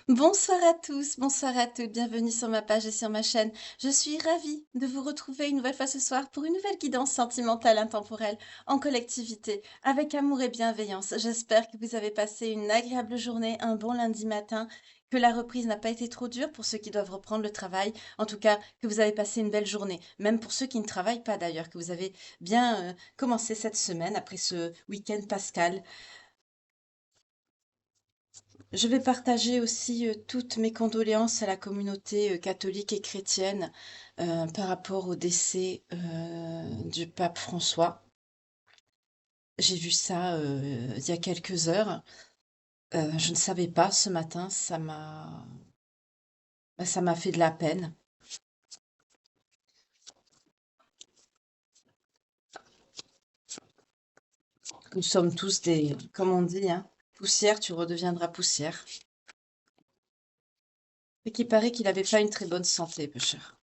Bonsoir à tous, bonsoir à toutes, bienvenue sur ma page et sur ma chaîne. Je suis ravie de vous retrouver une nouvelle fois ce soir pour une nouvelle guidance sentimentale intemporelle en collectivité, avec amour et bienveillance. J'espère que vous avez passé une agréable journée, un bon lundi matin, que la reprise n'a pas été trop dure pour ceux qui doivent reprendre le travail, en tout cas que vous avez passé une belle journée, même pour ceux qui ne travaillent pas d'ailleurs, que vous avez bien commencé cette semaine après ce week-end pascal. Je vais partager aussi toutes mes condoléances à la communauté catholique et chrétienne par rapport au décès du pape François. J'ai vu ça il y a quelques heures. Je ne savais pas ce matin, ça m'a fait de la peine. Nous sommes tous des, comme on dit, hein, poussière, tu redeviendras poussière. Et qu'il paraît qu'il n'avait pas une très bonne santé, peu cher.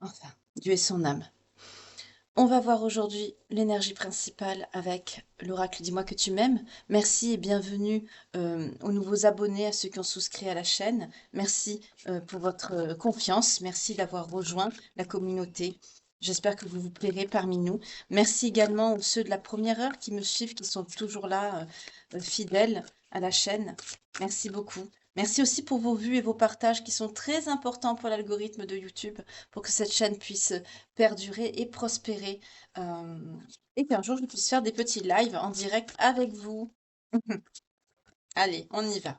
Enfin, Dieu ait son âme. On va voir aujourd'hui l'énergie principale avec l'oracle Dis-moi que tu m'aimes. Merci et bienvenue aux nouveaux abonnés, à ceux qui ont souscrit à la chaîne. Merci pour votre confiance. Merci d'avoir rejoint la communauté. J'espère que vous vous plairez parmi nous. Merci également aux ceux de la première heure qui me suivent, qui sont toujours là, fidèles à la chaîne. Merci beaucoup. Merci aussi pour vos vues et vos partages qui sont très importants pour l'algorithme de YouTube, pour que cette chaîne puisse perdurer et prospérer. euh, et qu'un jour, je puisse faire des petits lives en direct avec vous. Allez, on y va.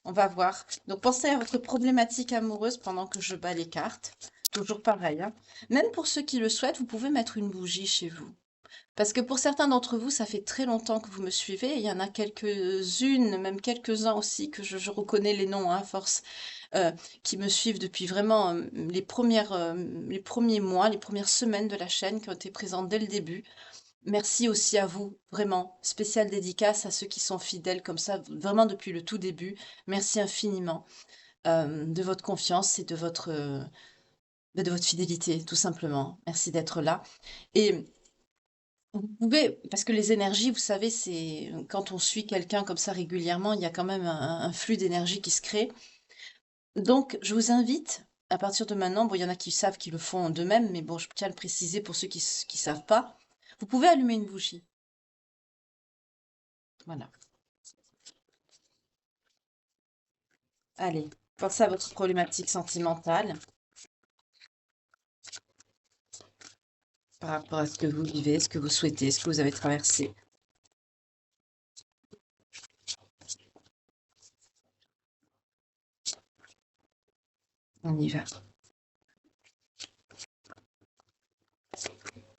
On va voir. Donc, pensez à votre problématique amoureuse pendant que je bats les cartes. Toujours pareil, hein. Même pour ceux qui le souhaitent, vous pouvez mettre une bougie chez vous. Parce que pour certains d'entre vous, ça fait très longtemps que vous me suivez. Il y en a quelques-unes, même quelques-uns aussi, que je reconnais les noms, hein, à force, euh, qui me suivent depuis vraiment les premiers mois, les premières semaines de la chaîne qui ont été présentes dès le début. Merci aussi à vous, vraiment. Spéciale dédicace à ceux qui sont fidèles comme ça, vraiment depuis le tout début. Merci infiniment de votre confiance et de votre fidélité, tout simplement. Merci d'être là. Et vous pouvez, parce que les énergies, vous savez, c'est quand on suit quelqu'un comme ça régulièrement, il y a quand même un flux d'énergie qui se crée. Donc, je vous invite, à partir de maintenant, bon, il y en a qui savent qu'ils le font d'eux-mêmes, mais bon, je tiens à le préciser pour ceux qui ne savent pas. Vous pouvez allumer une bougie. Voilà. Allez, pensez à votre problématique sentimentale par rapport à ce que vous vivez, ce que vous souhaitez, ce que vous avez traversé. On y va.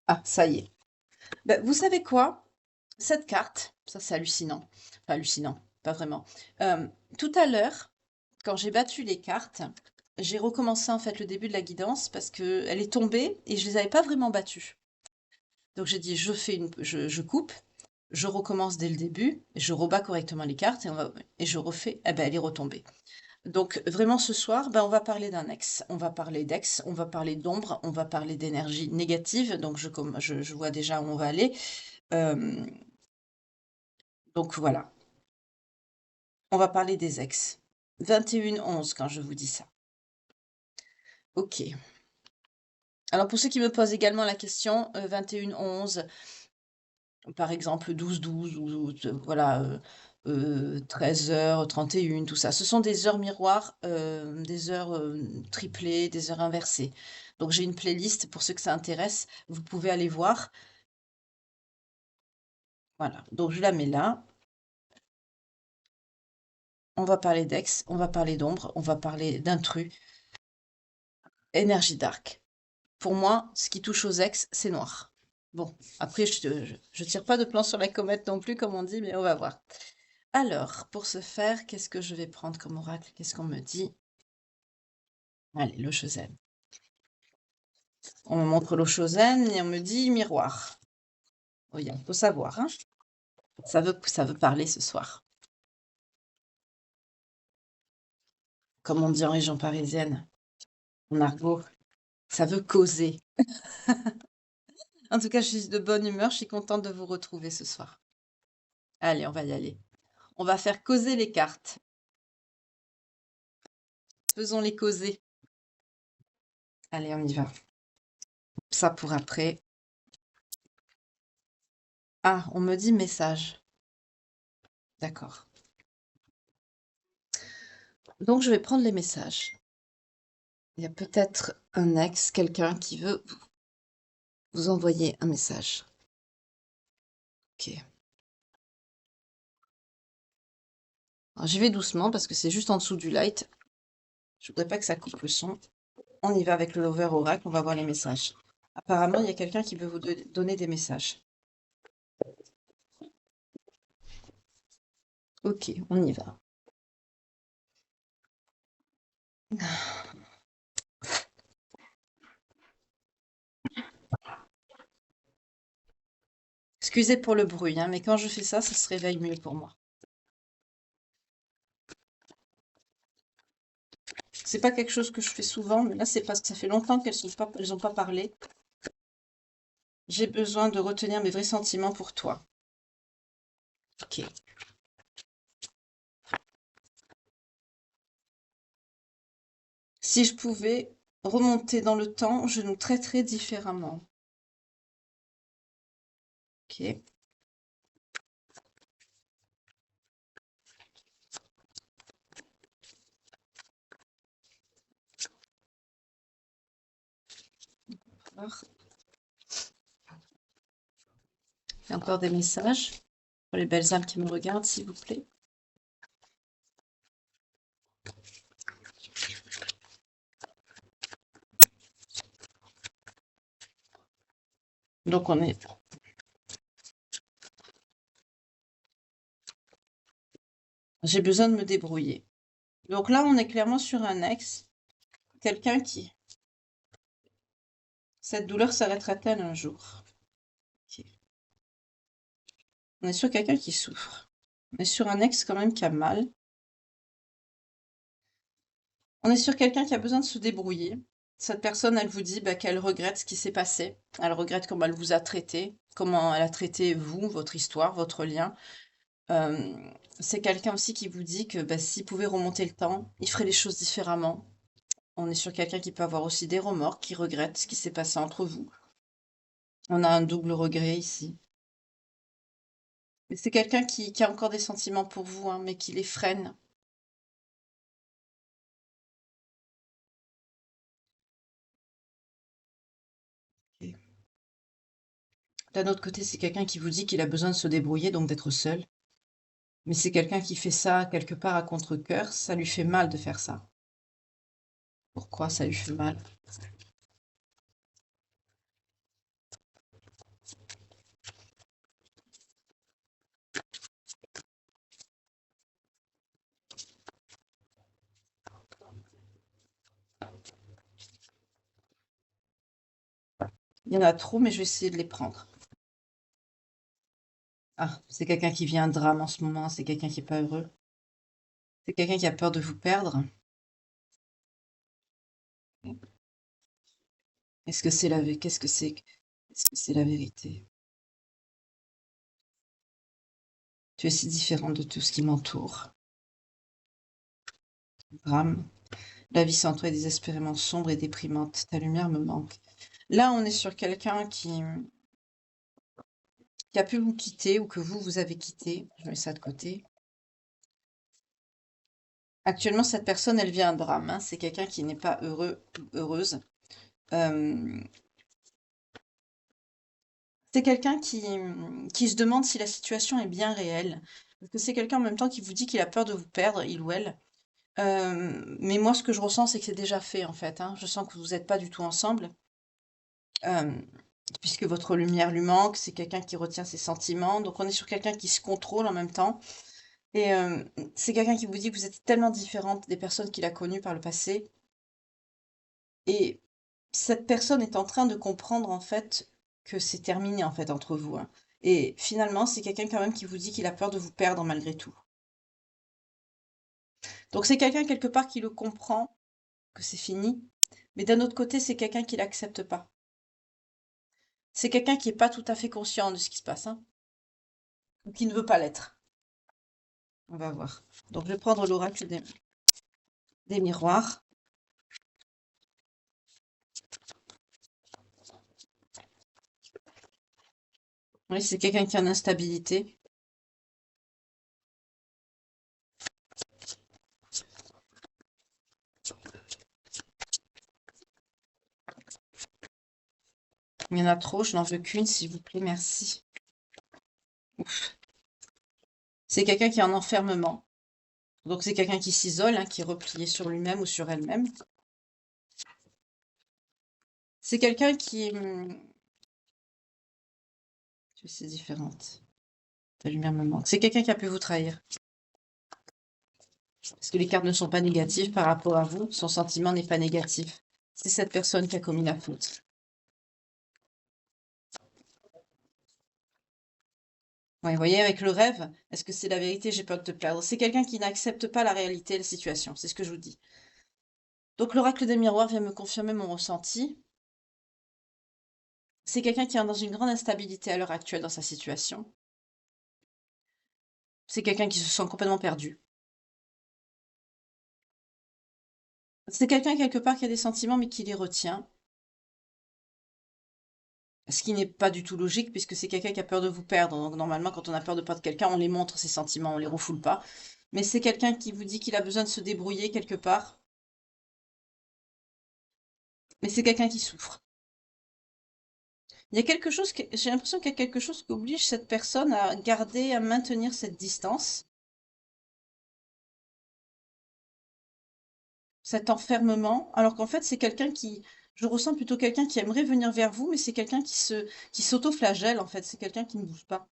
Ah, ça y est. Ben, vous savez quoi? Cette carte, ça c'est hallucinant. Enfin, hallucinant, pas vraiment. Tout à l'heure, quand j'ai battu les cartes, j'ai recommencé en fait le début de la guidance parce que elle est tombée et je les avais pas vraiment battues. Donc j'ai dit je coupe, je recommence dès le début, je rebats correctement les cartes et je refais, eh ben elle est retombée. Donc vraiment ce soir, ben, on va parler d'un ex, on va parler d'ex, on va parler d'ombre, on va parler d'énergie négative, donc je vois déjà où on va aller. Euh, donc voilà, on va parler des ex. 21-11 quand je vous dis ça. Ok. Alors pour ceux qui me posent également la question, 21-11, par exemple 12-12 voilà, 13h31, tout ça. Ce sont des heures miroirs, des heures triplées, des heures inversées. Donc j'ai une playlist pour ceux que ça intéresse, vous pouvez aller voir. Voilà, donc je la mets là. On va parler d'ex, on va parler d'ombre, on va parler d'intrus. Énergie dark. Pour moi, ce qui touche aux ex, c'est noir. Bon, après, je tire pas de plan sur la comète non plus, comme on dit, mais on va voir. Alors, pour ce faire, qu'est-ce que je vais prendre comme oracle? Qu'est-ce qu'on me dit? Allez, l'eau Chosen. On me montre l'eau Chosen et on me dit miroir. Oui, il faut savoir, hein. Ça veut parler ce soir. Comme on dit en région parisienne, en argot, ça veut causer. En tout cas, je suis de bonne humeur, je suis contente de vous retrouver ce soir. Allez, on va y aller. On va faire causer les cartes. Faisons-les causer. Allez, on y va. Ça pour après. Ah, on me dit message. D'accord. Donc, je vais prendre les messages. Il y a peut-être un ex, quelqu'un qui veut vous envoyer un message. Ok. Alors, j'y vais doucement parce que c'est juste en dessous du light. Je voudrais pas que ça coupe le son. On y va avec le Lover Oracle, on va voir les messages. Apparemment, il y a quelqu'un qui veut vous donner des messages. Ok, on y va. Excusez pour le bruit, hein, mais quand je fais ça, ça se réveille mieux pour moi. C'est pas quelque chose que je fais souvent, mais là, c'est parce que ça fait longtemps qu'elles ont pas parlé. J'ai besoin de retenir mes vrais sentiments pour toi. Ok. Si je pouvais remonter dans le temps, je nous traiterais différemment. Ok. Alors, il y a encore des messages pour les belles âmes qui me regardent, s'il vous plaît. Donc, on est... J'ai besoin de me débrouiller. Donc là, on est clairement sur un ex. Quelqu'un qui... Cette douleur s'arrêtera-t-elle un jour? Ok. On est sur quelqu'un qui souffre. On est sur un ex quand même qui a mal. On est sur quelqu'un qui a besoin de se débrouiller. Cette personne, elle vous dit qu'elle regrette ce qui s'est passé. Elle regrette comment elle vous a traité, comment elle a traité vous, votre histoire, votre lien. Euh, c'est quelqu'un aussi qui vous dit que s'il pouvait remonter le temps, il ferait les choses différemment. On est sur quelqu'un qui peut avoir aussi des remords, qui regrette ce qui s'est passé entre vous. On a un double regret ici. Mais c'est quelqu'un qui a encore des sentiments pour vous, hein, mais qui les freine. Ok. D'un autre côté, c'est quelqu'un qui vous dit qu'il a besoin de se débrouiller, donc d'être seul. Mais c'est quelqu'un qui fait ça quelque part à contre-cœur. Ça lui fait mal de faire ça. Pourquoi ça lui fait mal? Il y en a trop, mais je vais essayer de les prendre. Ah, c'est quelqu'un qui vit un drame en ce moment. C'est quelqu'un qui est pas heureux. C'est quelqu'un qui a peur de vous perdre. Est-ce que c'est la vérité? Qu'est-ce que c'est? Est-ce que c'est la vérité? Tu es si différente de tout ce qui m'entoure. Drame. La vie sans toi est désespérément sombre et déprimante. Ta lumière me manque. Là, on est sur quelqu'un qui a pu vous quitter ou que vous avez quitté. Je mets ça de côté. Actuellement, cette personne, elle vit un drame, hein. C'est quelqu'un qui n'est pas heureux ou heureuse. Euh, c'est quelqu'un qui se demande si la situation est bien réelle. Parce que c'est quelqu'un en même temps qui vous dit qu'il a peur de vous perdre, il ou elle. Mais moi, ce que je ressens, c'est que c'est déjà fait, en fait, hein. Je sens que vous n'êtes pas du tout ensemble. Euh, puisque votre lumière lui manque, c'est quelqu'un qui retient ses sentiments. Donc on est sur quelqu'un qui se contrôle en même temps. Et c'est quelqu'un qui vous dit que vous êtes tellement différente des personnes qu'il a connues par le passé. Et cette personne est en train de comprendre en fait que c'est terminé en fait entre vous, hein. Et finalement, c'est quelqu'un quand même qui vous dit qu'il a peur de vous perdre malgré tout. Donc c'est quelqu'un quelque part qui le comprend, que c'est fini, mais d'un autre côté, c'est quelqu'un qui l'accepte pas. C'est quelqu'un qui est pas tout à fait conscient de ce qui se passe, hein, ou qui ne veut pas l'être. On va voir. Donc, je vais prendre l'oracle des miroirs. Oui, c'est quelqu'un qui est en instabilité. Il y en a trop, je n'en veux qu'une, s'il vous plaît, merci. Ouf. C'est quelqu'un qui est en enfermement. Donc, c'est quelqu'un qui s'isole, hein, qui est replié sur lui-même ou sur elle-même. C'est quelqu'un qui... C'est différente. La lumière me manque. C'est quelqu'un qui a pu vous trahir. Parce que les cartes ne sont pas négatives par rapport à vous. Son sentiment n'est pas négatif. C'est cette personne qui a commis la faute. Ouais, vous voyez, avec le rêve, est-ce que c'est la vérité? J'ai peur de te perdre. C'est quelqu'un qui n'accepte pas la réalité et la situation. C'est ce que je vous dis. Donc, l'oracle des miroirs vient me confirmer mon ressenti. C'est quelqu'un qui est dans une grande instabilité à l'heure actuelle dans sa situation. C'est quelqu'un qui se sent complètement perdu. C'est quelqu'un quelque part qui a des sentiments mais qui les retient. Ce qui n'est pas du tout logique puisque c'est quelqu'un qui a peur de vous perdre. Donc normalement, quand on a peur de perdre quelqu'un, on les montre ses sentiments, on les refoule pas. Mais c'est quelqu'un qui vous dit qu'il a besoin de se débrouiller quelque part. Mais c'est quelqu'un qui souffre. Il y a quelque chose, j'ai l'impression qu'il y a quelque chose qui oblige cette personne à garder, à maintenir cette distance, cet enfermement, alors qu'en fait c'est quelqu'un qui, je ressens plutôt quelqu'un qui aimerait venir vers vous, mais c'est quelqu'un qui s'auto-flagelle en fait, c'est quelqu'un qui ne bouge pas.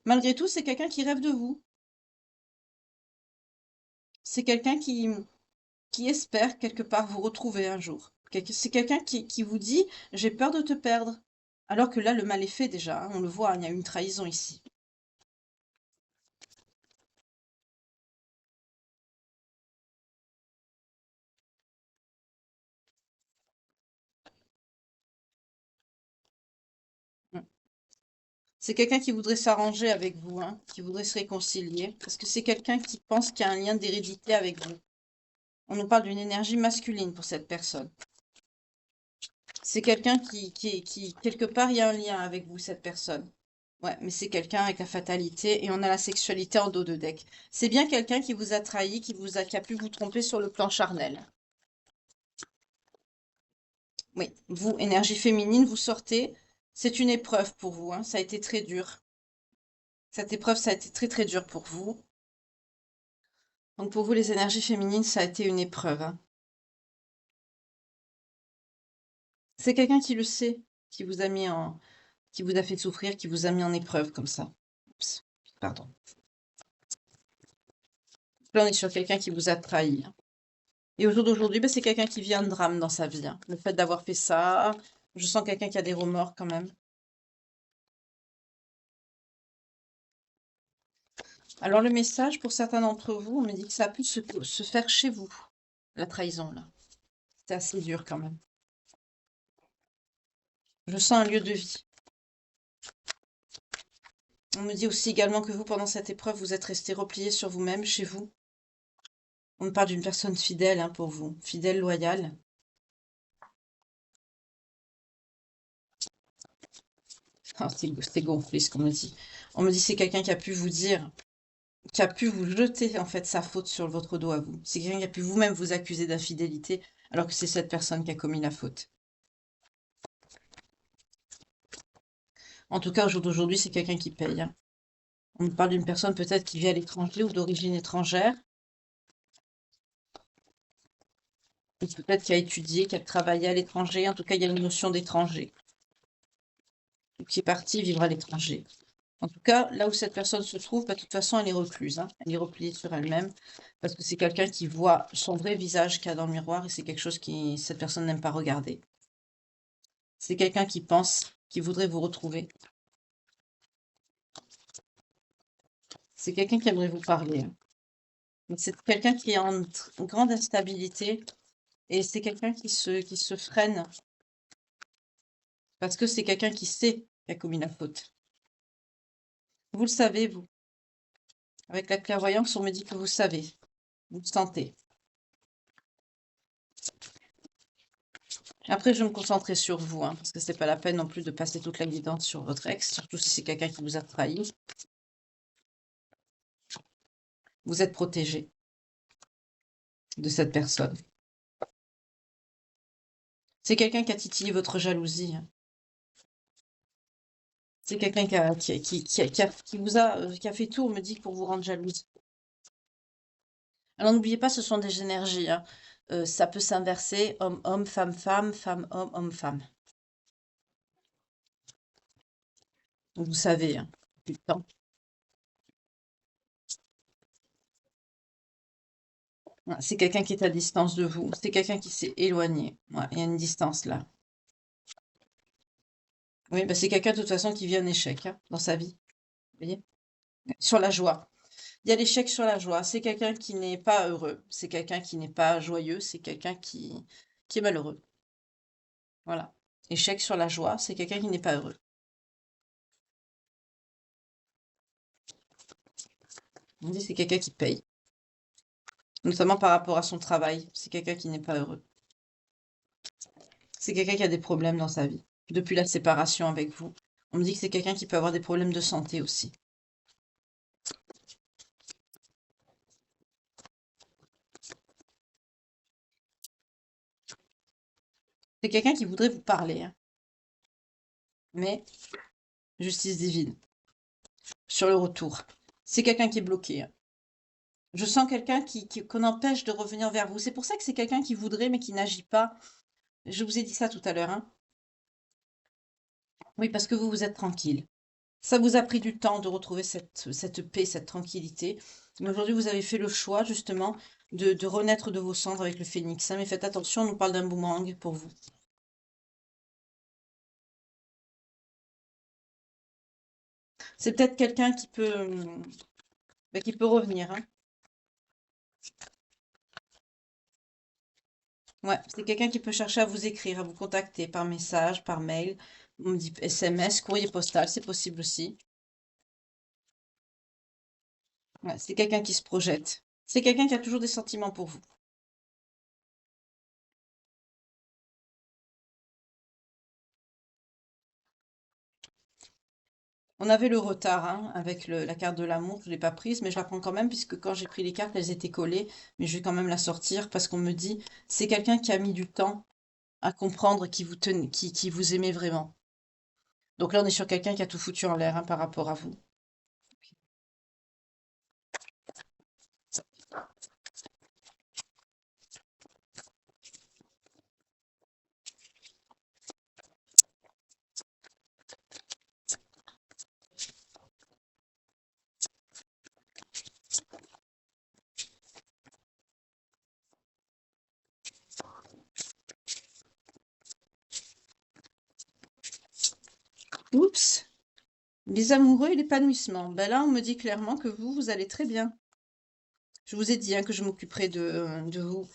Malgré tout, c'est quelqu'un qui rêve de vous. C'est quelqu'un qui espère quelque part vous retrouver un jour. C'est quelqu'un qui vous dit, j'ai peur de te perdre. Alors que là, le mal est fait déjà, hein, on le voit, il y a une trahison ici. Mm. C'est quelqu'un qui voudrait s'arranger avec vous, hein, qui voudrait se réconcilier, parce que c'est quelqu'un qui pense qu'il y a un lien d'hérédité avec vous. On nous parle d'une énergie masculine pour cette personne. C'est quelqu'un qui, quelque part, il y a un lien avec vous, cette personne. Ouais, mais c'est quelqu'un avec la fatalité et on a la sexualité en dos de deck. C'est bien quelqu'un qui vous a trahi, qui a pu vous tromper sur le plan charnel. Oui, vous, énergie féminine, vous sortez. C'est une épreuve pour vous, hein, ça a été très dur. Cette épreuve, ça a été très très dur pour vous. Donc pour vous, les énergies féminines, ça a été une épreuve, hein. C'est quelqu'un qui le sait, qui vous a fait souffrir, qui vous a mis en épreuve comme ça. Oups, pardon. Là, on est sur quelqu'un qui vous a trahi, hein. Et au jour d'aujourd'hui, bah, c'est quelqu'un qui vit un drame dans sa vie, hein. Le fait d'avoir fait ça, je sens quelqu'un qui a des remords quand même. Alors le message, pour certains d'entre vous, on me dit que ça a pu se faire chez vous, la trahison, là. C'est assez dur quand même. Je sens un lieu de vie. On me dit aussi également que vous, pendant cette épreuve, vous êtes resté replié sur vous-même, chez vous. On me parle d'une personne fidèle, hein, pour vous, fidèle, loyale. Ah, c'est gonflé ce qu'on me dit. On me dit c'est quelqu'un qui a pu vous dire, qui a pu vous jeter en fait sa faute sur votre dos à vous. C'est quelqu'un qui a pu vous-même vous accuser d'infidélité, alors que c'est cette personne qui a commis la faute. En tout cas, au jour d'aujourd'hui, c'est quelqu'un qui paye, hein. On me parle d'une personne peut-être qui vit à l'étranger ou d'origine étrangère, ou peut-être qui a étudié, qui a travaillé à l'étranger. En tout cas, il y a une notion d'étranger, ou qui est parti vivre à l'étranger. En tout cas, là où cette personne se trouve, bah, de toute façon, elle est recluse, hein. Elle est repliée sur elle-même, parce que c'est quelqu'un qui voit son vrai visage qu'il y a dans le miroir, et c'est quelque chose qui cette personne n'aime pas regarder. C'est quelqu'un qui pense, qui voudrait vous retrouver. C'est quelqu'un qui aimerait vous parler, hein. Mais c'est quelqu'un qui est en grande instabilité, et c'est quelqu'un qui se freine, parce que c'est quelqu'un qui sait qui a commis la faute. Vous le savez, vous. Avec la clairvoyance, on me dit que vous savez. Vous le sentez. Après, je vais me concentrer sur vous, hein, parce que c'est pas la peine non plus de passer toute la guidance sur votre ex, surtout si c'est quelqu'un qui vous a trahi. Vous êtes protégé de cette personne. C'est quelqu'un qui a titillé votre jalousie, hein. C'est quelqu'un qui vous a, qui a fait tout, on me dit, pour vous rendre jalouse. Alors n'oubliez pas, ce sont des énergies, hein. Ça peut s'inverser, homme-homme, femme-femme, femme-homme, homme-femme. Vous savez, hein, depuis le temps. Ouais, c'est quelqu'un qui est à distance de vous. C'est quelqu'un qui s'est éloigné. Ouais, il y a une distance là. Oui, bah c'est quelqu'un de toute façon qui vit un échec, hein, dans sa vie. Vous voyez? Sur la joie. Il y a l'échec sur la joie. C'est quelqu'un qui n'est pas heureux. C'est quelqu'un qui n'est pas joyeux. C'est quelqu'un qui est malheureux. Voilà. Échec sur la joie. C'est quelqu'un qui n'est pas heureux. On dit c'est quelqu'un qui paye. Notamment par rapport à son travail. C'est quelqu'un qui n'est pas heureux. C'est quelqu'un qui a des problèmes dans sa vie. Depuis la séparation avec vous. On me dit que c'est quelqu'un qui peut avoir des problèmes de santé aussi. C'est quelqu'un qui voudrait vous parler, hein. Mais justice divine. Sur le retour. C'est quelqu'un qui est bloqué, hein. Je sens quelqu'un qu'on empêche de revenir vers vous. C'est pour ça que c'est quelqu'un qui voudrait mais qui n'agit pas. Je vous ai dit ça tout à l'heure, hein. Oui, parce que vous êtes tranquille. Ça vous a pris du temps de retrouver cette paix, cette tranquillité. Mais aujourd'hui, vous avez fait le choix, justement, de renaître de vos cendres avec le phénix, hein. Mais faites attention, on nous parle d'un boomerang pour vous. C'est peut-être quelqu'un qui peut revenir, hein. Ouais, c'est quelqu'un qui peut chercher à vous écrire, à vous contacter par message, par mail, on me dit SMS, courrier postal, c'est possible aussi. Ouais, c'est quelqu'un qui se projette. C'est quelqu'un qui a toujours des sentiments pour vous. On avait le retard, hein, avec la carte de l'amour, je ne l'ai pas prise, mais je la prends quand même, puisque quand j'ai pris les cartes, elles étaient collées, mais je vais quand même la sortir, parce qu'on me dit, c'est quelqu'un qui a mis du temps à comprendre qui vous aimait vraiment. Donc là, on est sur quelqu'un qui a tout foutu en l'air, hein, par rapport à vous. Oups, les amoureux et l'épanouissement. Ben là, on me dit clairement que vous allez très bien. Je vous ai dit, hein, que je m'occuperai de vous.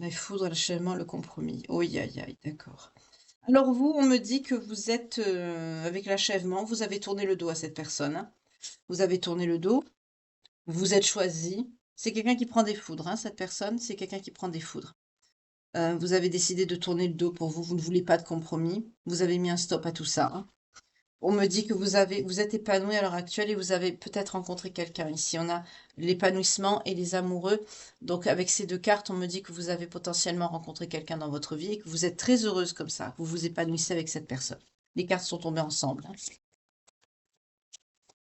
Mais foudre, l'achèvement, le compromis. Oh, aïe, aïe, d'accord. Alors vous, on me dit que vous êtes, avec l'achèvement, vous avez tourné le dos à cette personne, hein. Vous avez tourné le dos, vous êtes choisi. C'est quelqu'un qui prend des foudres, hein, cette personne, c'est quelqu'un qui prend des foudres. Vous avez décidé de tourner le dos pour vous, vous ne voulez pas de compromis. Vous avez mis un stop à tout ça, hein. On me dit que vous êtes épanoui à l'heure actuelle et vous avez peut-être rencontré quelqu'un. Ici, on a l'épanouissement et les amoureux. Donc, avec ces deux cartes, on me dit que vous avez potentiellement rencontré quelqu'un dans votre vie et que vous êtes très heureuse comme ça. Vous vous épanouissez avec cette personne. Les cartes sont tombées ensemble, hein.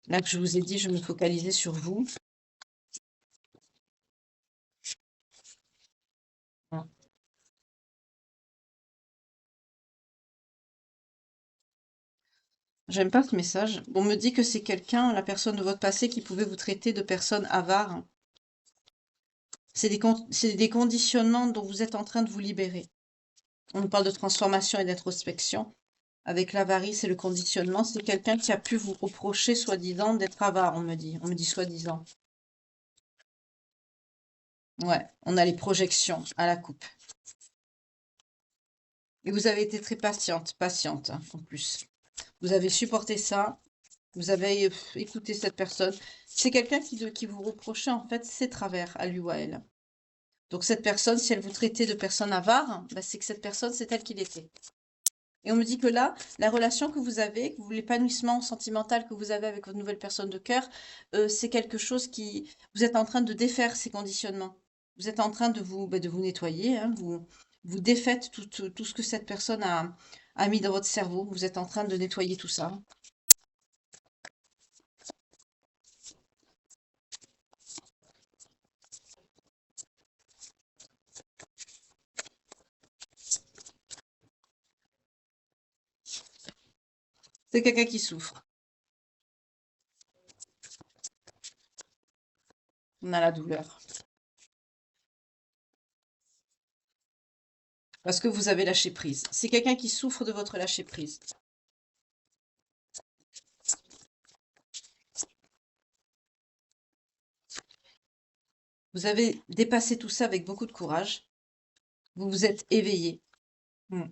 Là que je vous ai dit, je me focalisais sur vous. Hein. J'aime pas ce message. On me dit que c'est quelqu'un, la personne de votre passé, qui pouvait vous traiter de personne avare. C'est des conditionnements dont vous êtes en train de vous libérer. On nous parle de transformation et d'introspection. Avec l'avarice et le conditionnement, c'est quelqu'un qui a pu vous reprocher, soi-disant, d'être avare, on me dit. On me dit soi-disant. Ouais, on a les projections à la coupe. Et vous avez été très patiente, hein, en plus. Vous avez supporté ça. Vous avez écouté cette personne. C'est quelqu'un qui vous reprochait en fait ses travers à lui ou à elle. Donc cette personne, si elle vous traitait de personne avare, bah, c'est que cette personne, c'est elle qu'il était. Et on me dit que là, la relation que vous avez, l'épanouissement sentimental que vous avez avec votre nouvelle personne de cœur, c'est quelque chose qui... Vous êtes en train de défaire ces conditionnements. Vous êtes en train de vous nettoyer, hein, vous défaites tout ce que cette personne a mis dans votre cerveau. Vous êtes en train de nettoyer tout ça. C'est quelqu'un qui souffre. On a la douleur. Parce que vous avez lâché prise. C'est quelqu'un qui souffre de votre lâcher prise. Vous avez dépassé tout ça avec beaucoup de courage. Vous vous êtes éveillé. Hmm.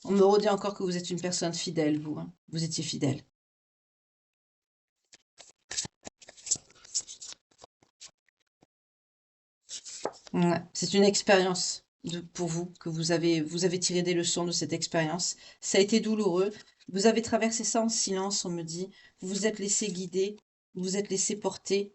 On me redit encore que vous êtes une personne fidèle, vous, hein. Vous étiez fidèle. Ouais. C'est une expérience pour vous, que vous avez tiré des leçons de cette expérience. Ça a été douloureux. Vous avez traversé ça en silence, on me dit. Vous vous êtes laissé guider, vous vous êtes laissé porter.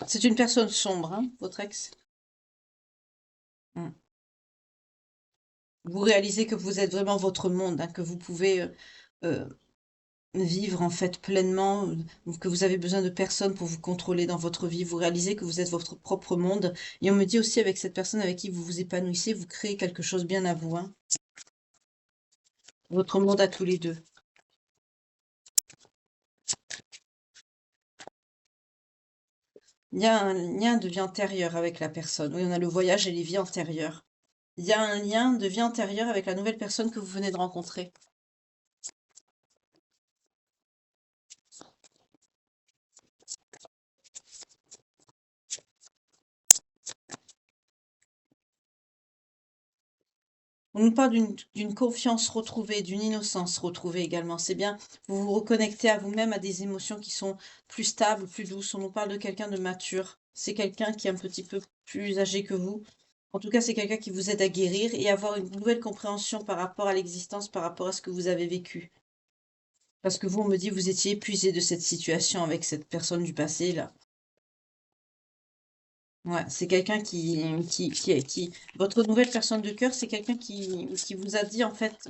C'est une personne sombre, hein, votre ex. Hmm. Vous réalisez que vous êtes vraiment votre monde, hein, que vous pouvez euh, vivre en fait pleinement, que vous avez besoin de personne pour vous contrôler dans votre vie. Vous réalisez que vous êtes votre propre monde. Et on me dit aussi avec cette personne avec qui vous vous épanouissez, vous créez quelque chose bien à vous, hein. Votre monde à tous les deux. Il y a un lien de vie antérieure avec la personne. Oui, on a le voyage et les vies antérieures. Il y a un lien de vie antérieure avec la nouvelle personne que vous venez de rencontrer. On nous parle d'une confiance retrouvée, d'une innocence retrouvée également. C'est bien, vous vous reconnectez à vous-même, à des émotions qui sont plus stables, plus douces. On nous parle de quelqu'un de mature. C'est quelqu'un qui est un petit peu plus âgé que vous. En tout cas, c'est quelqu'un qui vous aide à guérir et avoir une nouvelle compréhension par rapport à l'existence, par rapport à ce que vous avez vécu. Parce que vous, on me dit, vous étiez épuisé de cette situation avec cette personne du passé, là. Ouais, c'est quelqu'un votre nouvelle personne de cœur, c'est quelqu'un qui vous a dit, en fait,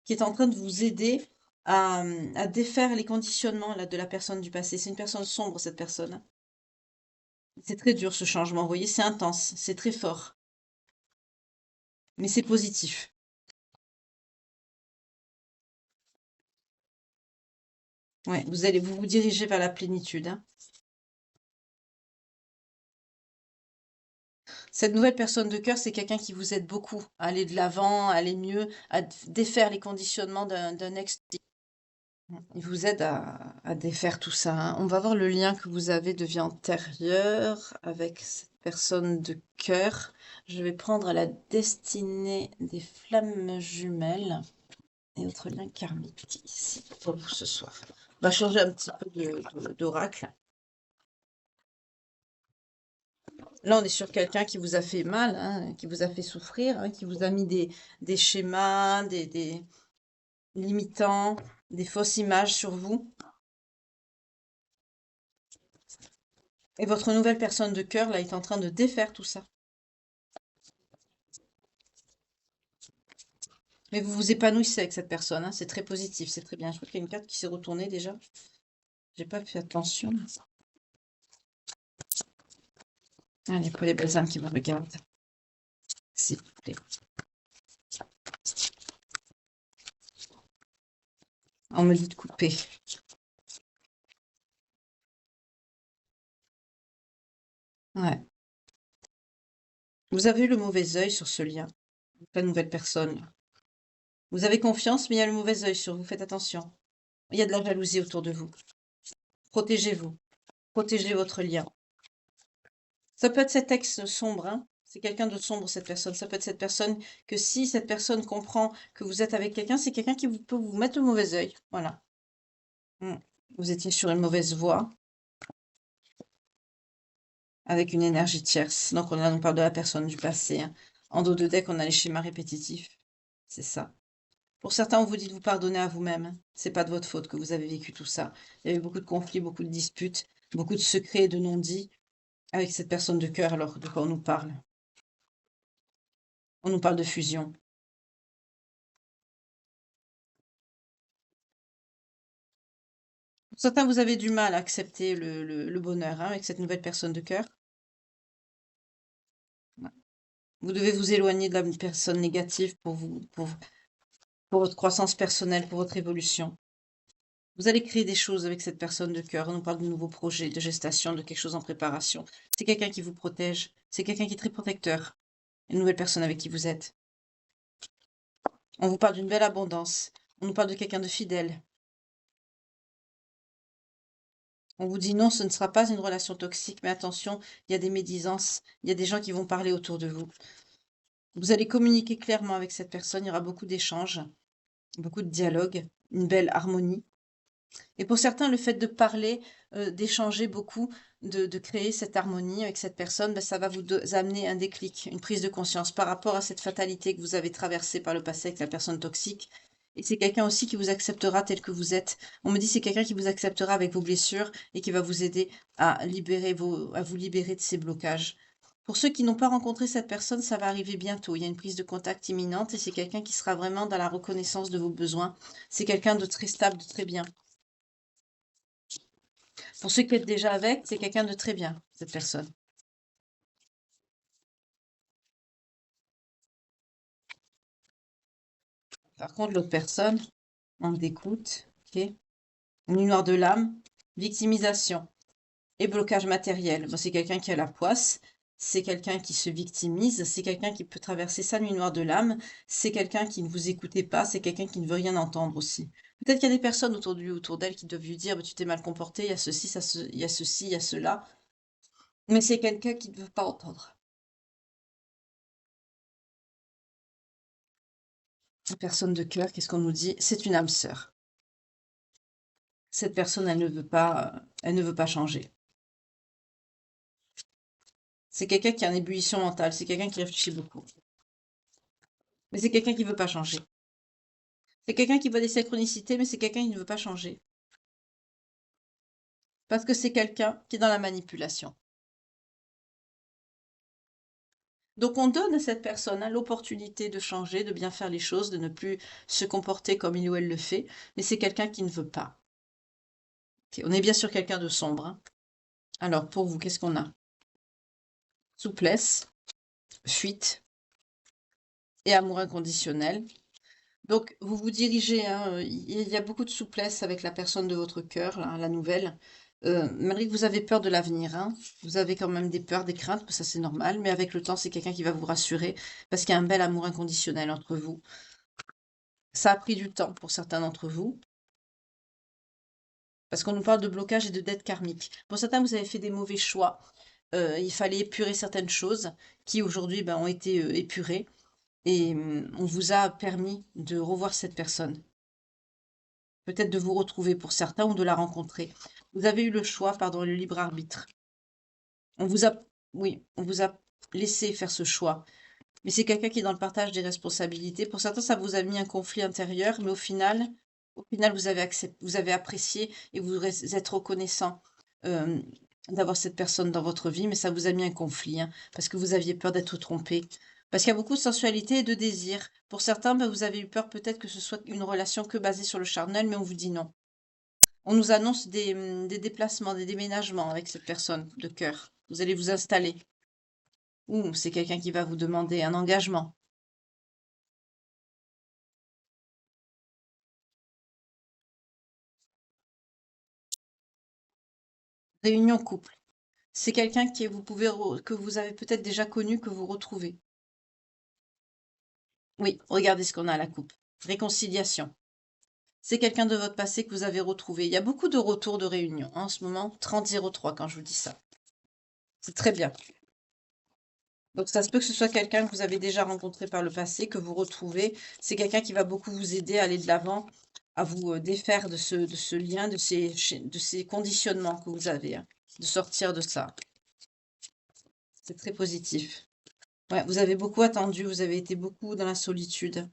qui est en train de vous aider à défaire les conditionnements, là, de la personne du passé. C'est une personne sombre, cette personne, hein. C'est très dur, ce changement, vous voyez, c'est intense, c'est très fort, mais c'est positif. Ouais, vous vous dirigez vers la plénitude, hein. Cette nouvelle personne de cœur, c'est quelqu'un qui vous aide beaucoup à aller de l'avant, à aller mieux, à défaire les conditionnements d'un ex. Il vous aide à défaire tout ça, hein. On va voir le lien que vous avez de vie antérieure avec cette personne de cœur. Je vais prendre la destinée des flammes jumelles et autre lien karmique ici pour vous ce soir. On va changer un petit peu d'oracle. Là, on est sur quelqu'un qui vous a fait mal, hein, qui vous a fait souffrir, hein, qui vous a mis des schémas, des limitants, des fausses images sur vous. Et votre nouvelle personne de cœur, là, est en train de défaire tout ça. Mais vous vous épanouissez avec cette personne, hein, c'est très positif, c'est très bien. Je crois qu'il y a une carte qui s'est retournée déjà. J'ai pas fait attention. Allez, pour les belles âmes qui me regardent, s'il vous plaît. On me dit de couper. Ouais. Vous avez eu le mauvais œil sur ce lien. La nouvelle personne. Vous avez confiance, mais il y a le mauvais œil sur vous, faites attention. Il y a de la jalousie autour de vous. Protégez-vous, protégez votre lien. Ça peut être cet ex sombre, hein. C'est quelqu'un de sombre, cette personne. Ça peut être cette personne que si cette personne comprend que vous êtes avec quelqu'un, c'est quelqu'un qui peut vous mettre le mauvais œil. Voilà. Vous étiez sur une mauvaise voie avec une énergie tierce. Donc on parle de la personne du passé, hein. En dos de deck, on a les schémas répétitifs. C'est ça. Pour certains, on vous dit de vous pardonner à vous-même, hein. C'est pas de votre faute que vous avez vécu tout ça. Il y avait beaucoup de conflits, beaucoup de disputes, beaucoup de secrets et de non-dits avec cette personne de cœur. Alors, de quoi on nous parle? On nous parle de fusion. Pour certains, vous avez du mal à accepter le bonheur, hein, avec cette nouvelle personne de cœur. Ouais. Vous devez vous éloigner de la personne négative pour votre croissance personnelle, pour votre évolution. Vous allez créer des choses avec cette personne de cœur. On nous parle de nouveaux projets, de gestation, de quelque chose en préparation. C'est quelqu'un qui vous protège. C'est quelqu'un qui est très protecteur. Une nouvelle personne avec qui vous êtes. On vous parle d'une belle abondance. On nous parle de quelqu'un de fidèle. On vous dit non, ce ne sera pas une relation toxique, mais attention, il y a des médisances, il y a des gens qui vont parler autour de vous. Vous allez communiquer clairement avec cette personne, il y aura beaucoup d'échanges, beaucoup de dialogues, une belle harmonie. Et pour certains, le fait de parler, d'échanger beaucoup, de créer cette harmonie avec cette personne, ben, ça va vous amener un déclic, une prise de conscience par rapport à cette fatalité que vous avez traversée par le passé avec la personne toxique. Et c'est quelqu'un aussi qui vous acceptera tel que vous êtes. On me dit c'est quelqu'un qui vous acceptera avec vos blessures et qui va vous aider à à vous libérer de ces blocages. Pour ceux qui n'ont pas rencontré cette personne, ça va arriver bientôt. Il y a une prise de contact imminente et c'est quelqu'un qui sera vraiment dans la reconnaissance de vos besoins. C'est quelqu'un de très stable, de très bien. Pour ceux qui êtes déjà avec, c'est quelqu'un de très bien, cette personne. Par contre, l'autre personne, manque d'écoute, ok. Nuit noire de l'âme, victimisation et blocage matériel. Bon, c'est quelqu'un qui a la poisse, c'est quelqu'un qui se victimise, c'est quelqu'un qui peut traverser sa nuit noire de l'âme, c'est quelqu'un qui ne vous écoutez pas, c'est quelqu'un qui ne veut rien entendre aussi. Peut-être qu'il y a des personnes autour de lui, autour d'elle, qui doivent lui dire, bah, tu t'es mal comporté, il y a ceci, il y a ceci, il y a cela. Mais c'est quelqu'un qui ne veut pas entendre. La personne de cœur, qu'est-ce qu'on nous dit? C'est une âme sœur. Cette personne, elle ne veut pas changer. C'est quelqu'un qui a une ébullition mentale, c'est quelqu'un qui réfléchit beaucoup. Mais c'est quelqu'un qui ne veut pas changer. C'est quelqu'un qui voit des synchronicités, mais c'est quelqu'un qui ne veut pas changer. Parce que c'est quelqu'un qui est dans la manipulation. Donc on donne à cette personne, hein, l'opportunité de changer, de bien faire les choses, de ne plus se comporter comme il ou elle le fait, mais c'est quelqu'un qui ne veut pas. Ok, on est bien sûr quelqu'un de sombre, hein. Alors pour vous, qu'est-ce qu'on a? Souplesse, fuite et amour inconditionnel. Donc, vous vous dirigez, hein, il y a beaucoup de souplesse avec la personne de votre cœur, là, la nouvelle. Malgré que vous avez peur de l'avenir, hein, vous avez quand même des peurs, des craintes, ça c'est normal, mais avec le temps, c'est quelqu'un qui va vous rassurer parce qu'il y a un bel amour inconditionnel entre vous. Ça a pris du temps pour certains d'entre vous, parce qu'on nous parle de blocage et de dette karmique. Pour certains, vous avez fait des mauvais choix. Il fallait épurer certaines choses qui aujourd'hui ben, ont été épurées et on vous a permis de revoir cette personne. Peut-être de vous retrouver pour certains ou de la rencontrer. Vous avez eu le choix, pardon, le libre arbitre. On vous a, oui, on vous a laissé faire ce choix. Mais c'est quelqu'un qui est dans le partage des responsabilités. Pour certains, ça vous a mis un conflit intérieur, mais au final, vous avez accepté, vous avez apprécié et vous êtes reconnaissant euh, d'avoir cette personne dans votre vie, mais ça vous a mis un conflit, hein, parce que vous aviez peur d'être trompé. Parce qu'il y a beaucoup de sensualité et de désir. Pour certains, ben, vous avez eu peur peut-être que ce soit une relation que basée sur le charnel, mais on vous dit non. On nous annonce des déplacements, des déménagements avec cette personne de cœur. Vous allez vous installer. Ou c'est quelqu'un qui va vous demander un engagement. Réunion couple. C'est quelqu'un que vous avez peut-être déjà connu, que vous retrouvez. Oui, regardez ce qu'on a à la coupe. réconciliation. C'est quelqu'un de votre passé que vous avez retrouvé. Il y a beaucoup de retours de réunions en ce moment. 30-03 quand je vous dis ça. C'est très bien. Donc ça se peut que ce soit quelqu'un que vous avez déjà rencontré par le passé, que vous retrouvez. C'est quelqu'un qui va beaucoup vous aider à aller de l'avant, à vous défaire de ce lien, de ces conditionnements que vous avez, hein, de sortir de ça. C'est très positif. Ouais, vous avez beaucoup attendu, vous avez été beaucoup dans la solitude.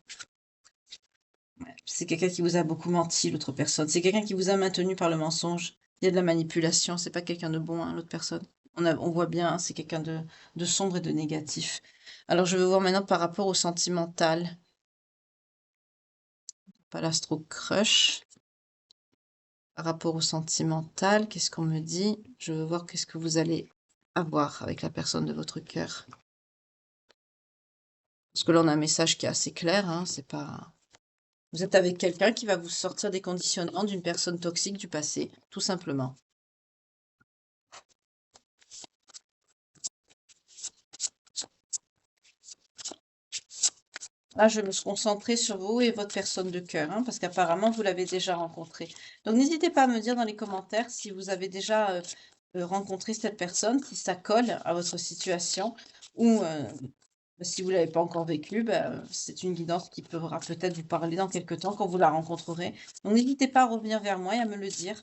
Ouais, c'est quelqu'un qui vous a beaucoup menti, l'autre personne. C'est quelqu'un qui vous a maintenu par le mensonge. Il y a de la manipulation, c'est pas quelqu'un de bon, hein, l'autre personne. On voit bien, hein, c'est quelqu'un de sombre et de négatif. Alors, je vais voir maintenant par rapport au sentimental. Pas l'astro crush. Par rapport au sentimental, qu'est-ce qu'on me dit? Je veux voir qu'est-ce que vous allez avoir avec la personne de votre cœur. Parce que là, on a un message qui est assez clair, hein, c'est pas... Vous êtes avec quelqu'un qui va vous sortir des conditionnements d'une personne toxique du passé, tout simplement. Là, je me suis concentrée sur vous et votre personne de cœur, hein, parce qu'apparemment, vous l'avez déjà rencontré. Donc, n'hésitez pas à me dire dans les commentaires si vous avez déjà rencontré cette personne, si ça colle à votre situation, ou si vous ne l'avez pas encore vécu, c'est une guidance qui pourra peut-être vous parler dans quelques temps quand vous la rencontrerez. Donc, n'hésitez pas à revenir vers moi et à me le dire.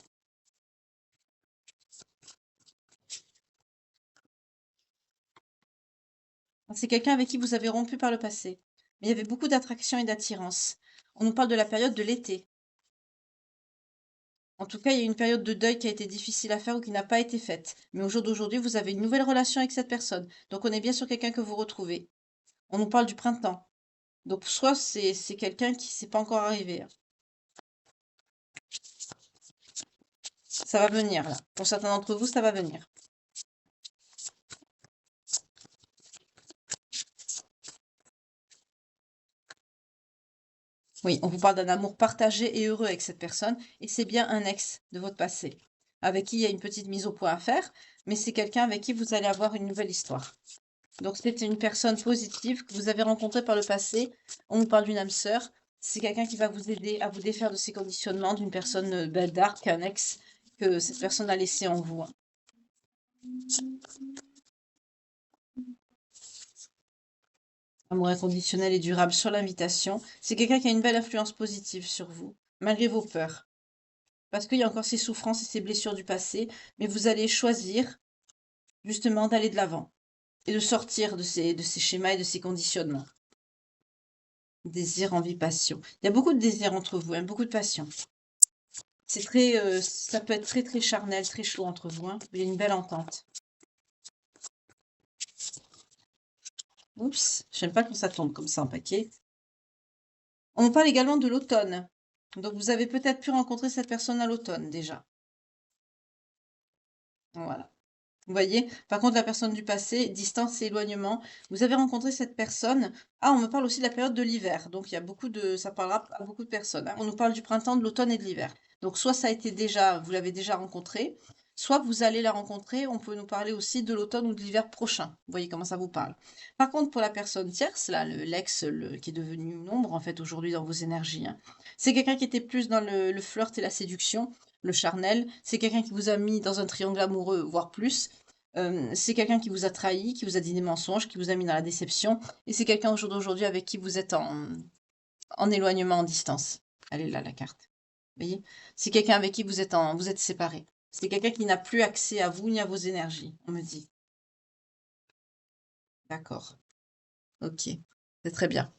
C'est quelqu'un avec qui vous avez rompu par le passé. Mais il y avait beaucoup d'attraction et d'attirance. On nous parle de la période de l'été. En tout cas, il y a une période de deuil qui a été difficile à faire ou qui n'a pas été faite. Mais au jour d'aujourd'hui, vous avez une nouvelle relation avec cette personne. Donc, on est bien sur quelqu'un que vous retrouvez. On nous parle du printemps. Donc, soit c'est quelqu'un qui s'est pas encore arrivé, hein. Ça va venir, là. Pour certains d'entre vous, ça va venir. Oui, on vous parle d'un amour partagé et heureux avec cette personne, et c'est bien un ex de votre passé, avec qui il y a une petite mise au point à faire, mais c'est quelqu'un avec qui vous allez avoir une nouvelle histoire. Donc c'est une personne positive que vous avez rencontrée par le passé. On vous parle d'une âme sœur. C'est quelqu'un qui va vous aider à vous défaire de ces conditionnements d'une personne dark, un ex que cette personne a laissé en vous, hein. Amour inconditionnel et durable sur l'invitation. C'est quelqu'un qui a une belle influence positive sur vous, malgré vos peurs. Parce qu'il y a encore ces souffrances et ces blessures du passé, mais vous allez choisir justement d'aller de l'avant et de sortir de ces schémas et de ces conditionnements. Désir, envie, passion. Il y a beaucoup de désir entre vous, hein, beaucoup de passion. C'est très, ça peut être très très charnel, très chaud entre vous, hein. Il y a une belle entente. Oups, j'aime pas quand ça tombe comme ça en paquet. On parle également de l'automne. Donc vous avez peut-être pu rencontrer cette personne à l'automne déjà. Voilà. Vous voyez? Par contre, la personne du passé, distance et éloignement. Vous avez rencontré cette personne. Ah, on me parle aussi de la période de l'hiver. Donc, il y a beaucoup de, ça parlera à beaucoup de personnes, hein. On nous parle du printemps, de l'automne et de l'hiver. Donc, soit ça a été déjà, vous l'avez déjà rencontré, soit vous allez la rencontrer. On peut nous parler aussi de l'automne ou de l'hiver prochain. Vous voyez comment ça vous parle. Par contre, pour la personne tierce, là, l'ex, qui est devenu une ombre, en fait, aujourd'hui dans vos énergies, hein, c'est quelqu'un qui était plus dans le flirt et la séduction, le charnel. C'est quelqu'un qui vous a mis dans un triangle amoureux, voire plus. C'est quelqu'un qui vous a trahi, qui vous a dit des mensonges, qui vous a mis dans la déception. Et c'est quelqu'un au jour d'aujourd'hui avec qui vous êtes en éloignement, en distance. Elle est là, la carte. Vous voyez? C'est quelqu'un avec qui vous êtes séparés. C'est quelqu'un qui n'a plus accès à vous ni à vos énergies, on me dit. D'accord. Ok. C'est très bien.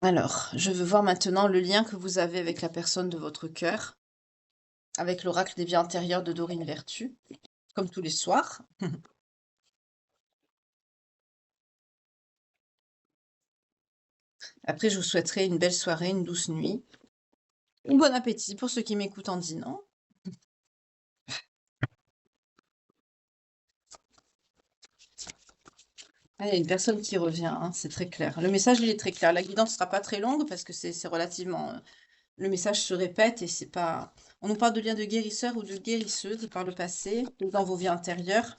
Alors, je veux voir maintenant le lien que vous avez avec la personne de votre cœur, avec l'oracle des vies antérieures de Dorine Vertu, comme tous les soirs. Après, je vous souhaiterais une belle soirée, une douce nuit. Bon appétit pour ceux qui m'écoutent en dînant. Ah, il y a une personne qui revient, hein, c'est très clair. Le message, il est très clair. La guidance ne sera pas très longue parce que c'est relativement... le message se répète et c'est pas... On nous parle de lien de guérisseur ou de guérisseuse par le passé, ou dans vos vies antérieures.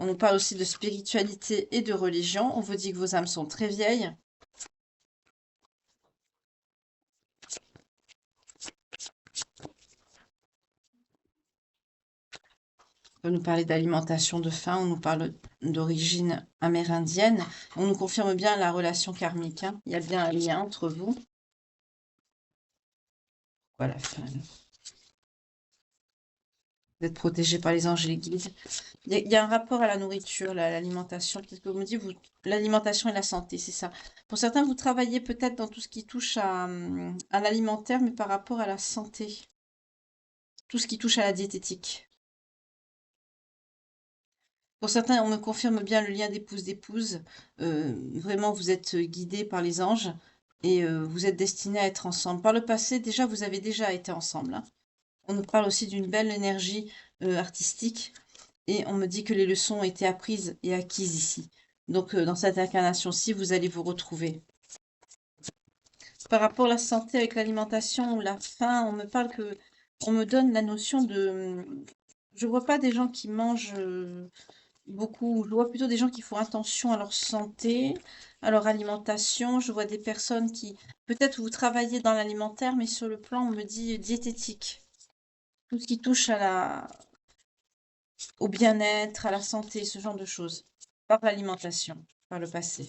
On nous parle aussi de spiritualité et de religion. On vous dit que vos âmes sont très vieilles. On peut nous parler d'alimentation, de faim. On nous parle d'origine amérindienne. On nous confirme bien la relation karmique, hein. Il y a bien un lien entre vous. Voilà, vous êtes protégé par les anges et les guides. Il y a un rapport à la nourriture, l'alimentation. Peut-être que vous me dites, l'alimentation et la santé, c'est ça. Pour certains, vous travaillez peut-être dans tout ce qui touche à l'alimentaire, mais par rapport à la santé. Tout ce qui touche à la diététique. Pour certains, on me confirme bien le lien d'épouse-d'épouse. Vraiment, vous êtes guidés par les anges et vous êtes destinés à être ensemble. Par le passé, déjà, vous avez déjà été ensemble, hein. On nous parle aussi d'une belle énergie artistique et on me dit que les leçons ont été apprises et acquises ici. Donc, dans cette incarnation-ci, vous allez vous retrouver. Par rapport à la santé avec l'alimentation ou la faim, on me parle que, on me donne la notion de, je vois pas des gens qui mangent beaucoup, je vois plutôt des gens qui font attention à leur santé, à leur alimentation. Je vois des personnes qui, peut-être vous travaillez dans l'alimentaire, mais sur le plan, on me dit diététique. Tout ce qui touche au bien-être, à la santé, ce genre de choses, par l'alimentation, par le passé.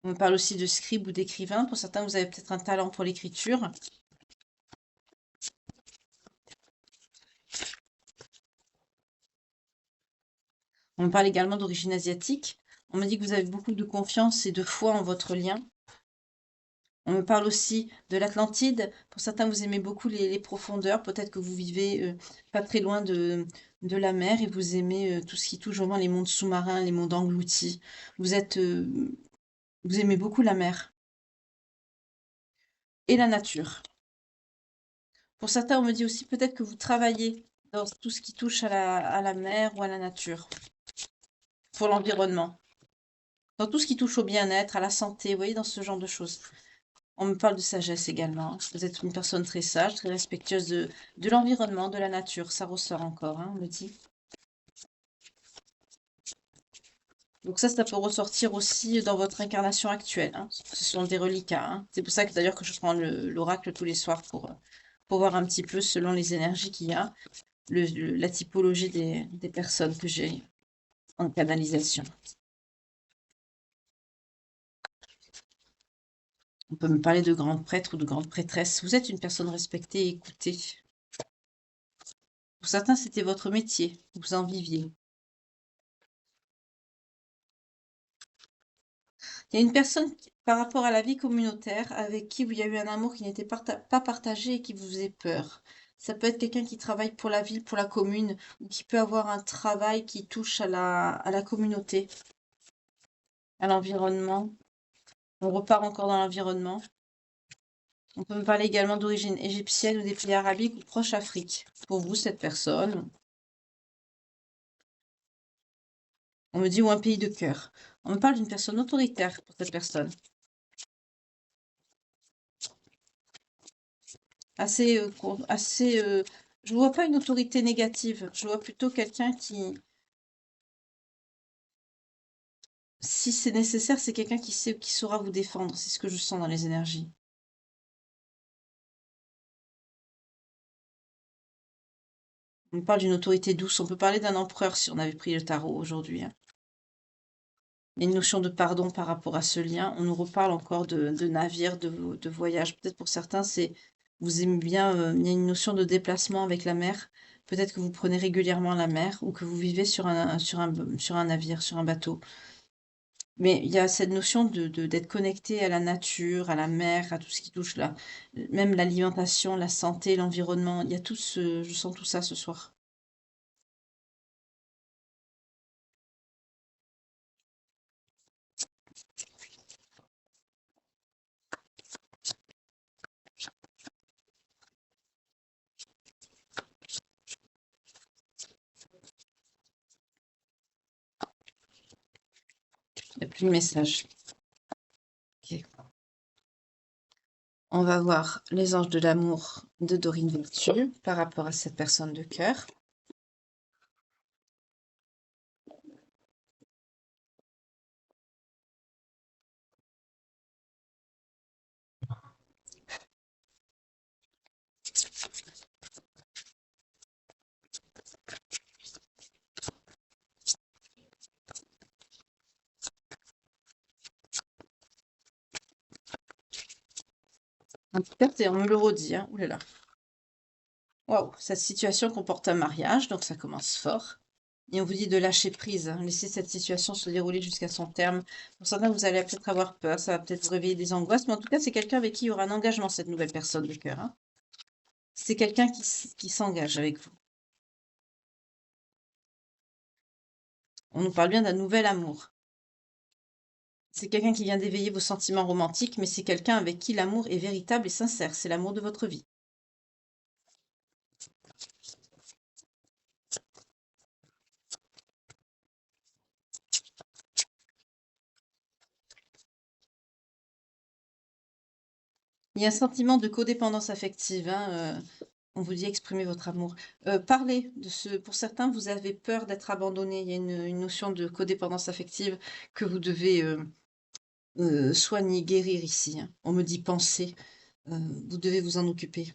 On parle aussi de scribe ou d'écrivain. Pour certains, vous avez peut-être un talent pour l'écriture. On me parle également d'origine asiatique. On me dit que vous avez beaucoup de confiance et de foi en votre lien. On me parle aussi de l'Atlantide. Pour certains, vous aimez beaucoup les profondeurs. Peut-être que vous vivez pas très loin de la mer et vous aimez tout ce qui touche vraiment les mondes sous-marins, les mondes engloutis. Vous aimez beaucoup la mer et la nature. Pour certains, on me dit aussi peut-être que vous travaillez dans tout ce qui touche à la mer ou à la nature, pour l'environnement, dans tout ce qui touche au bien-être, à la santé, vous voyez, dans ce genre de choses. On me parle de sagesse également. Vous êtes une personne très sage, très respectueuse de l'environnement, de la nature. Ça ressort encore, hein, on me dit. Donc ça peut ressortir aussi dans votre incarnation actuelle, hein. Ce sont des reliquats, hein. C'est pour ça que d'ailleurs que je prends l'oracle tous les soirs pour voir un petit peu selon les énergies qu'il y a, la typologie des personnes que j'ai en canalisation. On peut me parler de grands prêtres ou de grandes prêtresses. Vous êtes une personne respectée et écoutée. Pour certains, c'était votre métier, vous en viviez. Il y a une personne par rapport à la vie communautaire avec qui il y a eu un amour qui n'était pas partagé et qui vous faisait peur. Ça peut être quelqu'un qui travaille pour la ville, pour la commune, ou qui peut avoir un travail qui touche à la communauté, à l'environnement. On repart encore dans l'environnement. On peut me parler également d'origine égyptienne ou des pays arabiques ou proche Afrique. Pour vous, cette personne, on me dit ou un pays de cœur. On me parle d'une personne autoritaire pour cette personne. Je vois pas une autorité négative. Je vois plutôt quelqu'un qui, si c'est nécessaire, c'est quelqu'un qui sait, qui saura vous défendre. C'est ce que je sens dans les énergies. On me parle d'une autorité douce. On peut parler d'un empereur si on avait pris le tarot aujourd'hui, hein. Il y a une notion de pardon par rapport à ce lien. On nous reparle encore de navires, de voyages. Peut-être pour certains, vous aimez bien, il y a une notion de déplacement avec la mer. Peut-être que vous prenez régulièrement la mer ou que vous vivez sur un navire, sur un bateau. Mais il y a cette notion d'être connecté à la nature, à la mer, à tout ce qui touche là, même l'alimentation, la santé, l'environnement. Il y a je sens tout ça ce soir. Il n'y a plus de message. Ok. On va voir les anges de l'amour de Dorine Virtue par rapport à cette personne de cœur. En tout cas, on me le redit, hein. Ouh là là. Waouh, cette situation comporte un mariage, donc ça commence fort. Et on vous dit de lâcher prise, hein. Laisser cette situation se dérouler jusqu'à son terme. Pour certains, vous allez peut-être avoir peur, ça va peut-être vous réveiller des angoisses, mais en tout cas, c'est quelqu'un avec qui il y aura un engagement, cette nouvelle personne de cœur, hein. C'est quelqu'un qui s'engage avec vous. On nous parle bien d'un nouvel amour. C'est quelqu'un qui vient d'éveiller vos sentiments romantiques, mais c'est quelqu'un avec qui l'amour est véritable et sincère. C'est l'amour de votre vie. Il y a un sentiment de codépendance affective, hein, on vous dit exprimer votre amour. Parlez de ce pour certains, vous avez peur d'être abandonné. Il y a une notion de codépendance affective que vous devez, soigner, guérir ici, hein. On me dit penser, vous devez vous en occuper.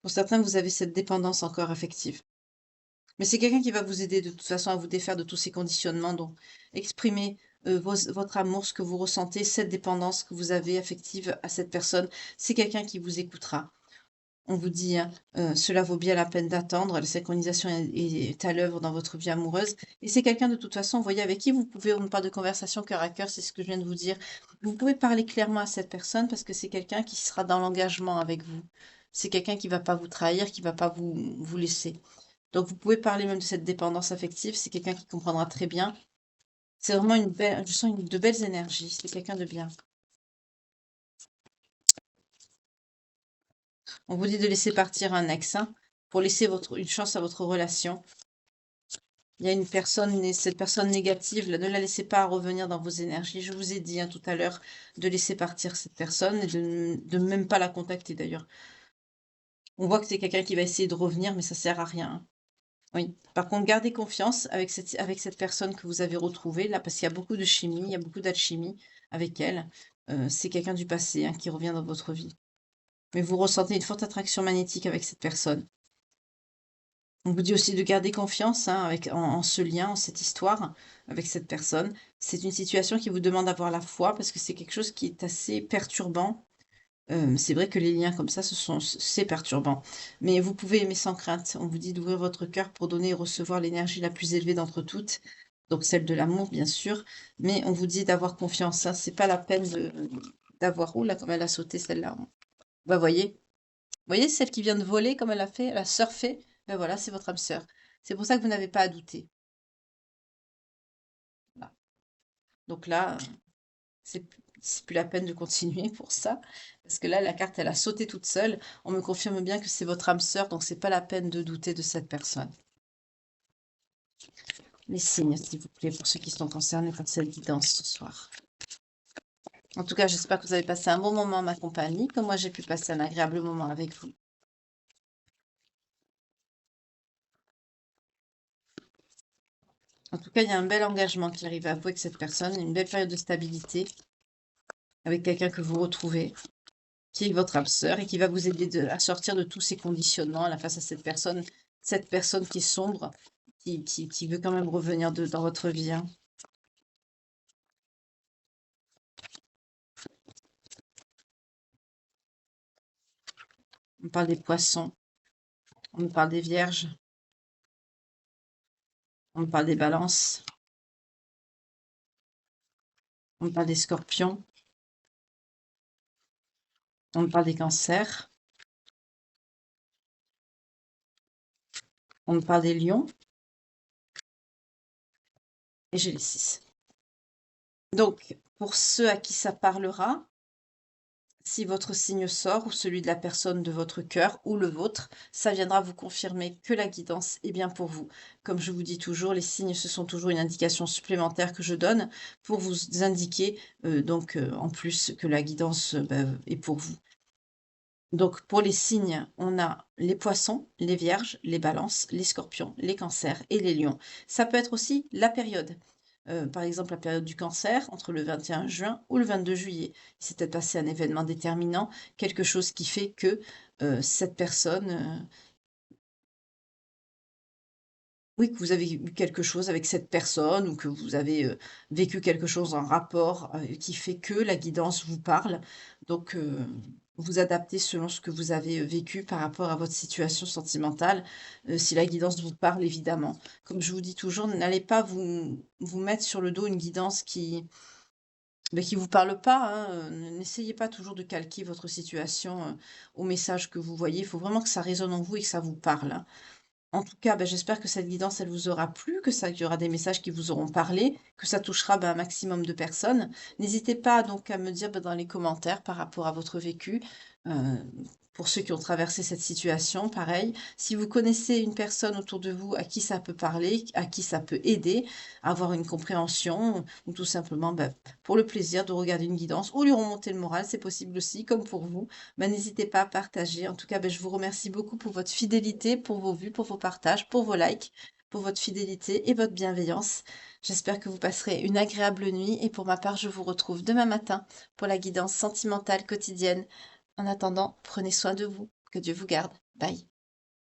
Pour certains, vous avez cette dépendance encore affective. Mais c'est quelqu'un qui va vous aider de toute façon à vous défaire de tous ces conditionnements, donc exprimez, votre amour, ce que vous ressentez, cette dépendance que vous avez affective à cette personne. C'est quelqu'un qui vous écoutera. On vous dit, hein, cela vaut bien la peine d'attendre, la synchronisation est à l'œuvre dans votre vie amoureuse et c'est quelqu'un de toute façon, vous voyez, avec qui vous pouvez on parle de conversation cœur à cœur, c'est ce que je viens de vous dire. Vous pouvez parler clairement à cette personne parce que c'est quelqu'un qui sera dans l'engagement avec vous. C'est quelqu'un qui va pas vous trahir, qui va pas vous laisser. Donc vous pouvez parler même de cette dépendance affective, c'est quelqu'un qui comprendra très bien. C'est vraiment une belle je sens de belles énergies, c'est quelqu'un de bien. On vous dit de laisser partir un ex, hein, pour laisser une chance à votre relation. Il y a une personne, cette personne négative, là, ne la laissez pas revenir dans vos énergies. Je vous ai dit, hein, tout à l'heure de laisser partir cette personne et de même pas la contacter d'ailleurs. On voit que c'est quelqu'un qui va essayer de revenir, mais ça sert à rien, hein. Oui. Par contre, gardez confiance avec cette personne que vous avez retrouvée là, parce qu'il y a beaucoup de chimie, il y a beaucoup d'alchimie avec elle. C'est quelqu'un du passé, hein, qui revient dans votre vie. Mais vous ressentez une forte attraction magnétique avec cette personne. On vous dit aussi de garder confiance, hein, en ce lien, en cette histoire avec cette personne. C'est une situation qui vous demande d'avoir la foi parce que c'est quelque chose qui est assez perturbant. C'est vrai que les liens comme ça, c'est perturbant. Mais vous pouvez aimer sans crainte. On vous dit d'ouvrir votre cœur pour donner et recevoir l'énergie la plus élevée d'entre toutes. Donc celle de l'amour, bien sûr. Mais on vous dit d'avoir confiance, hein. C'est pas la peine d'avoir... Ouh là, comme elle a sauté celle-là. Bah, voyez celle qui vient de voler comme elle a fait, elle a surfé? Ben voilà, c'est votre âme sœur. C'est pour ça que vous n'avez pas à douter. Voilà. Donc là, c'est plus la peine de continuer pour ça, parce que là, la carte, elle a sauté toute seule. On me confirme bien que c'est votre âme sœur, donc c'est pas la peine de douter de cette personne. Les signes, s'il vous plaît, pour ceux qui sont concernés par cette guidance ce soir. En tout cas, j'espère que vous avez passé un bon moment en ma compagnie, comme moi j'ai pu passer un agréable moment avec vous. En tout cas, il y a un bel engagement qui arrive à vous avec cette personne, une belle période de stabilité avec quelqu'un que vous retrouvez, qui est votre âme sœur et qui va vous aider à sortir de tous ces conditionnements là, face à cette personne qui est sombre, qui veut quand même revenir dans votre vie, hein. On parle des poissons, on parle des vierges, on parle des balances, on parle des scorpions, on parle des cancers, on parle des lions, et j'ai les 6. Donc, pour ceux à qui ça parlera, Si votre signe sort ou celui de la personne de votre cœur ou le vôtre, ça viendra vous confirmer que la guidance est bien pour vous. Comme je vous dis toujours, les signes, ce sont toujours une indication supplémentaire que je donne pour vous indiquer en plus que la guidance est pour vous. Donc pour les signes, on a les poissons, les vierges, les balances, les scorpions, les cancers et les lions. Ça peut être aussi la période. Par exemple, la période du cancer, entre le 21 juin ou le 22 juillet. Il s'est peut-être passé un événement déterminant, quelque chose qui fait que cette personne, oui, que vous avez eu quelque chose avec cette personne ou que vous avez vécu quelque chose en rapport qui fait que la guidance vous parle. Donc, vous adaptez selon ce que vous avez vécu par rapport à votre situation sentimentale, si la guidance vous parle, évidemment. Comme je vous dis toujours, n'allez pas vous mettre sur le dos une guidance qui vous parle pas, hein, n'essayez pas toujours de calquer votre situation, au message que vous voyez. Il faut vraiment que ça résonne en vous et que ça vous parle, hein. En tout cas, j'espère que cette guidance, elle vous aura plu, qu'il y aura des messages qui vous auront parlé, que ça touchera, un maximum de personnes. N'hésitez pas donc à me dire, dans les commentaires par rapport à votre vécu, heu, pour ceux qui ont traversé cette situation, pareil. Si vous connaissez une personne autour de vous à qui ça peut parler, à qui ça peut aider à avoir une compréhension ou tout simplement, pour le plaisir de regarder une guidance ou lui remonter le moral, c'est possible aussi, comme pour vous. N'hésitez pas à partager. En tout cas, je vous remercie beaucoup pour votre fidélité, pour vos vues, pour vos partages, pour vos likes, pour votre fidélité et votre bienveillance. J'espère que vous passerez une agréable nuit et pour ma part, je vous retrouve demain matin pour la guidance sentimentale quotidienne. En attendant, prenez soin de vous. Que Dieu vous garde. Bye.